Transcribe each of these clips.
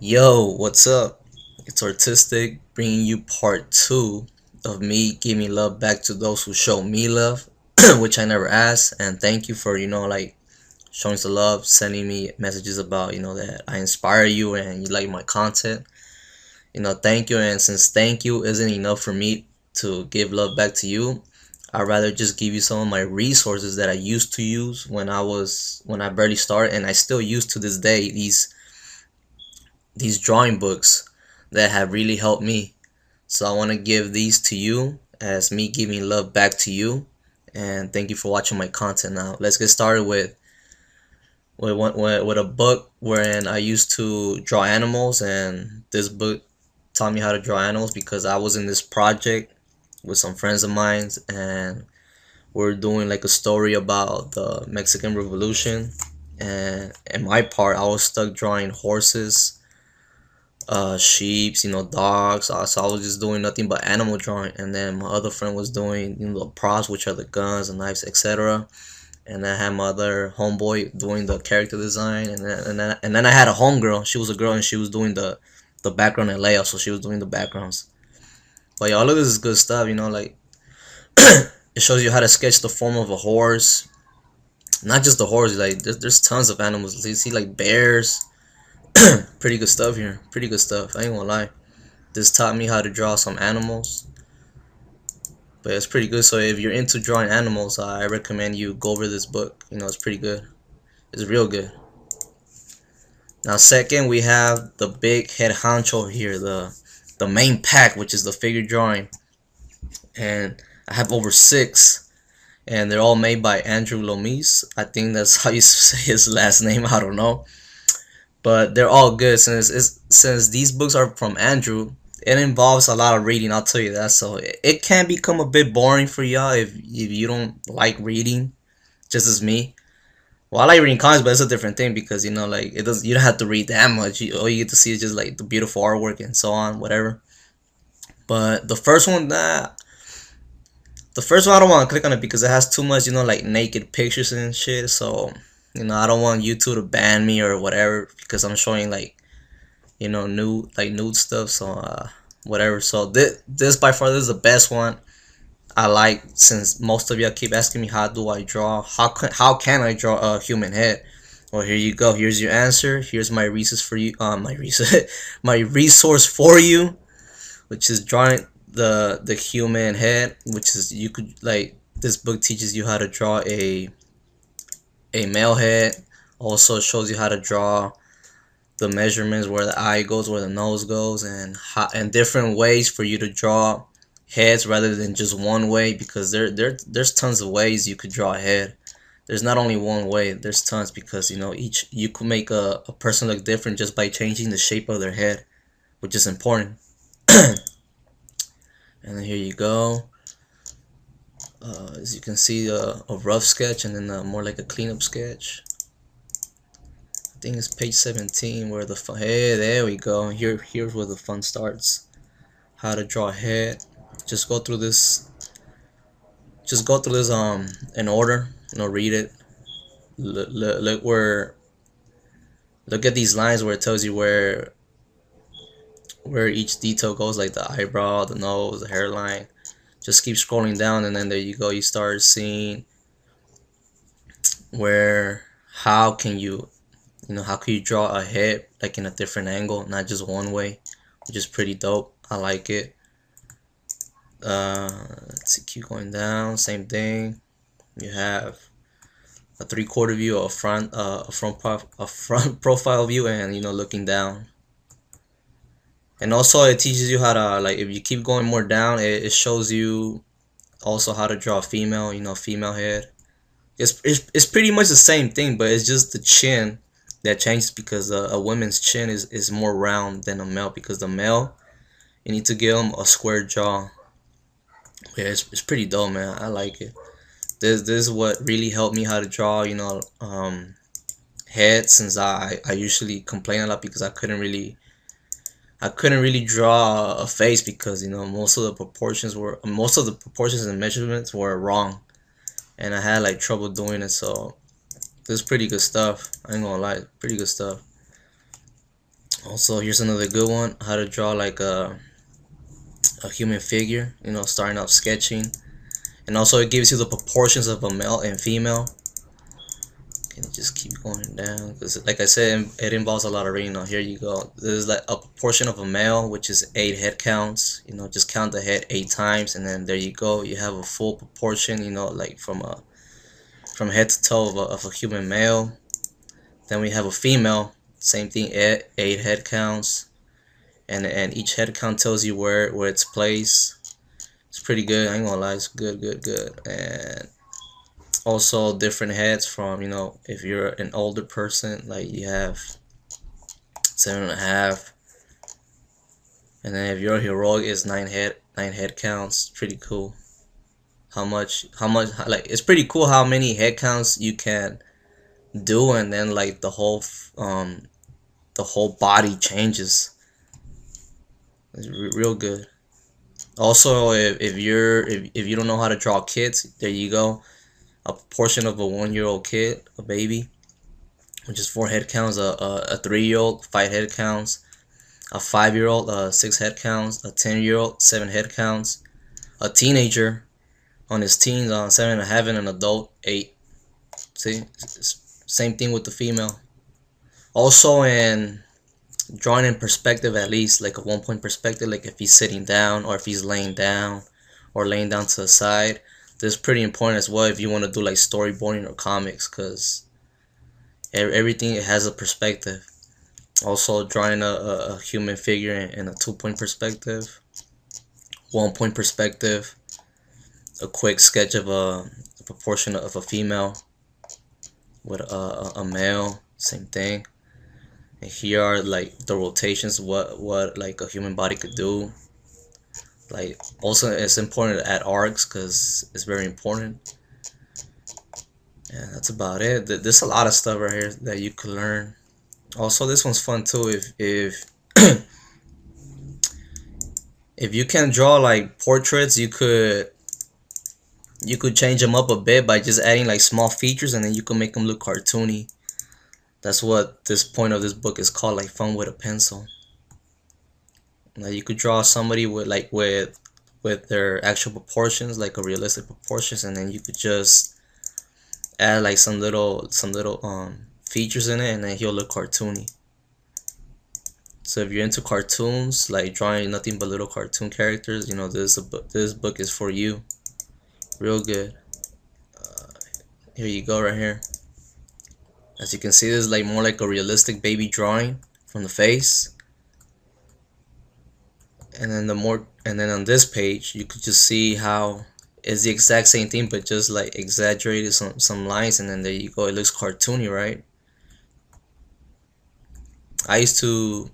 Yo, what's up? It's Artistic bringing you part two of me giving love back to those who show me love, which I never asked. And thank you for, like showing some love, sending me messages about, that I inspire you and you like my content. Thank you. And since thank you isn't enough for me to give love back to you, I'd rather just give you some of my resources that I used to use when I barely started and I still use to this day. These drawing books that have really helped me. So I want to give these to you as me giving love back to you. And thank you for watching my content. Now let's get started with a book wherein I used to draw animals, and this book taught me how to draw animals because I was in this project with some friends of mine, and we're doing like a story about the Mexican Revolution. And in my part, I was stuck drawing horses, sheeps, dogs. So I was just doing nothing but animal drawing, and then my other friend was doing the props, which are the guns, the knives, etc. And I had my other homeboy doing the character design, and then I had a homegirl. She was a girl, and she was doing the background and layout, so she was doing the backgrounds. But yeah, all of this is good stuff. Like it shows you how to sketch the form of a horse, not just the horse. Like there's tons of animals. You see like bears. Pretty good stuff here. Pretty good stuff. I ain't gonna lie. This taught me how to draw some animals, but it's pretty good. So if you're into drawing animals, I recommend you go over this book. It's pretty good. It's real good. Now, second, we have the big head honcho here, the main pack, which is the figure drawing, and I have over six, and they're all made by Andrew Lomis. I think that's how you say his last name. I don't know, but they're all good since these books are from Andrew. It involves a lot of reading, I'll tell you that. So it can become a bit boring for y'all if you don't like reading, just as me. Well, I like reading comics, but it's a different thing because like it does. You don't have to read that much. All you get to see is just like the beautiful artwork and so on, whatever. But the first one I don't want to click on it because it has too much, like naked pictures and shit. So I don't want YouTube to ban me or whatever because I'm showing like nude stuff. So whatever. So this by far this is the best one I like, since most of y'all keep asking me how do I draw, how can I draw a human head. Well, here you go. Here's your answer. Here's my resource for you. My resource for you, which is drawing the human head. Which is you could like this book teaches you how to draw a male head. Also shows you how to draw the measurements, where the eye goes, where the nose goes, and different ways for you to draw heads rather than just one way, because there's tons of ways you could draw a head. There's not only one way, there's tons, because each you could make a person look different just by changing the shape of their head, which is important. And then here you go. As you can see, a rough sketch and then more like a cleanup sketch. I think it's page 17 where the fun. Hey, there we go. Here's where the fun starts. How to draw a head. Just go through this. Just go through this in order. Read it. Look at these lines where it tells you where each detail goes, like the eyebrow, the nose, the hairline. Just keep scrolling down, and then there you go. You start seeing where how can you draw a head like in a different angle, not just one way, which is pretty dope. I like it. Let's see, keep going down. Same thing. You have a three-quarter view, a front profile view, and looking down. And also it teaches you how to, like, if you keep going more down, it shows you also how to draw a female, female head. It's pretty much the same thing, but it's just the chin that changes, because a woman's chin is more round than a male, because the male, you need to give them a square jaw. Yeah, it's pretty dope, man. I like it. This is what really helped me how to draw, head, since I usually complain a lot because I couldn't really draw a face, because most of the proportions and measurements were wrong, and I had like trouble doing it. So this is pretty good stuff. I ain't gonna lie, pretty good stuff. Also, here's another good one: how to draw like a human figure. You know, starting off sketching, and also it gives you the proportions of a male and female. Can you just keep going down? Because, like I said, it involves a lot of reading. Now, here you go. There's like a proportion of a male, which is 8 head counts. You know, just count the head 8 times, and then there you go. You have a full proportion. You know, like from head to toe of a human male. Then we have a female. Same thing, 8 head counts, and each head count tells you where it's placed. It's pretty good. I ain't gonna lie, it's good, good, good. And also different heads from, you know, if you're an older person, like you have 7.5, and then if you're a heroic, it's 9 head counts. Pretty cool. How much like it's pretty cool how many head counts you can do, and then like the whole body changes. It's real good. Also, if you don't know how to draw kids, there you go. A portion of a 1-year old kid, a baby, which is 4 head counts. A 3-year old, 5 head counts. A 5-year old, 6 head counts. A 10-year old, 7 head counts. A teenager on his teens, 7.5, and an adult, 8. See, same thing with the female. Also, in drawing in perspective, at least like a 1 point perspective, like if he's sitting down or if he's laying down or laying down to the side. This is pretty important as well if you want to do like storyboarding or comics, because everything, it has a perspective. Also, drawing a human figure in a 2 point perspective, 1 point perspective, a quick sketch of a proportion of a female with a male, same thing. And here are like the rotations, what like a human body could do. Like also, it's important to add arcs because it's very important. Yeah, that's about it. There's a lot of stuff right here that you could learn. Also, this one's fun too. If if you can draw like portraits, you could change them up a bit by just adding like small features, and then you can make them look cartoony. That's what this point of this book is called, like fun with a pencil. Now you could draw somebody with their actual proportions, like a realistic proportions, and then you could just add like some little features in it, and then he'll look cartoony. So if you're into cartoons, like drawing nothing but little cartoon characters, you know, this book is for you. Real good. Here you go, right here. As you can see, this is like more like a realistic baby drawing from the face. And then on this page, you could just see how it's the exact same thing, but just like exaggerated some lines, and then there you go. It looks cartoony, right? I used to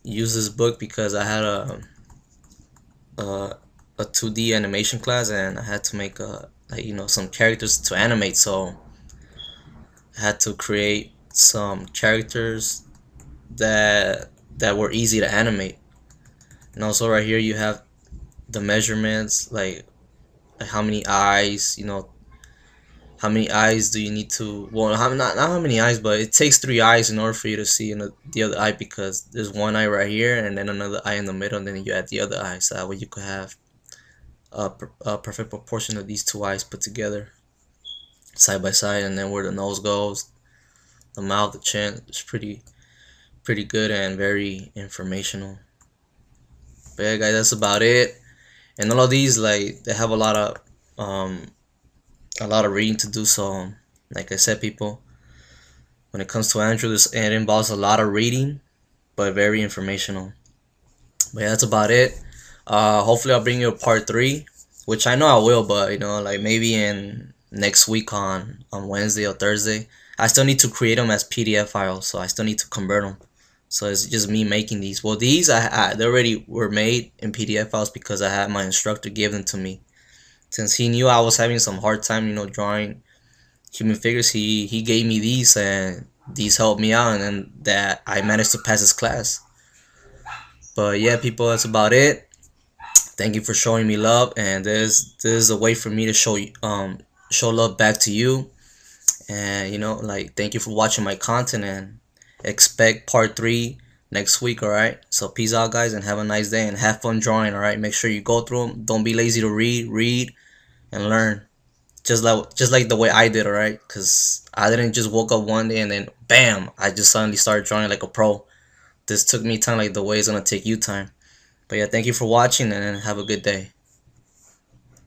use this book because I had a a 2D animation class, and I had to make like, you know, some characters to animate. So I had to create some characters that were easy to animate. And also right here you have the measurements, like how many eyes, you know, how many eyes do you need to, well, not how many eyes, but it takes 3 eyes in order for you to see in the other eye, because there's one eye right here and then another eye in the middle, and then you add the other eye, so that way you could have a perfect proportion of these 2 eyes put together side by side. And then where the nose goes, the mouth, the chin, it's pretty good and very informational. But yeah, guys, that's about it. And all of these, like, they have a lot of reading to do. So like I said, people, when it comes to Andrew, it involves a lot of reading, but very informational. But yeah, that's about it. Hopefully I'll bring you a part 3, which I know I will, but you know, like maybe in next week on Wednesday or Thursday. I still need to create them as PDF files, so I still need to convert them. So it's just me making these. Well, these they already were made in PDF files because I had my instructor give them to me. Since he knew I was having some hard time, you know, drawing human figures, he gave me these, and these helped me out, and then that I managed to pass his class. But yeah, people, that's about it. Thank you for showing me love, and this is a way for me to show love back to you. And you know, like, thank you for watching my content, and expect part 3 next week. All right. So peace out, guys, and have a nice day and have fun drawing. All right. Make sure you go through them. Don't be lazy to read and learn. Just like the way I did. All right. Cause I didn't just woke up one day and then bam, I just suddenly started drawing like a pro. This took me time, like the way it's gonna take you time. But yeah, thank you for watching and have a good day.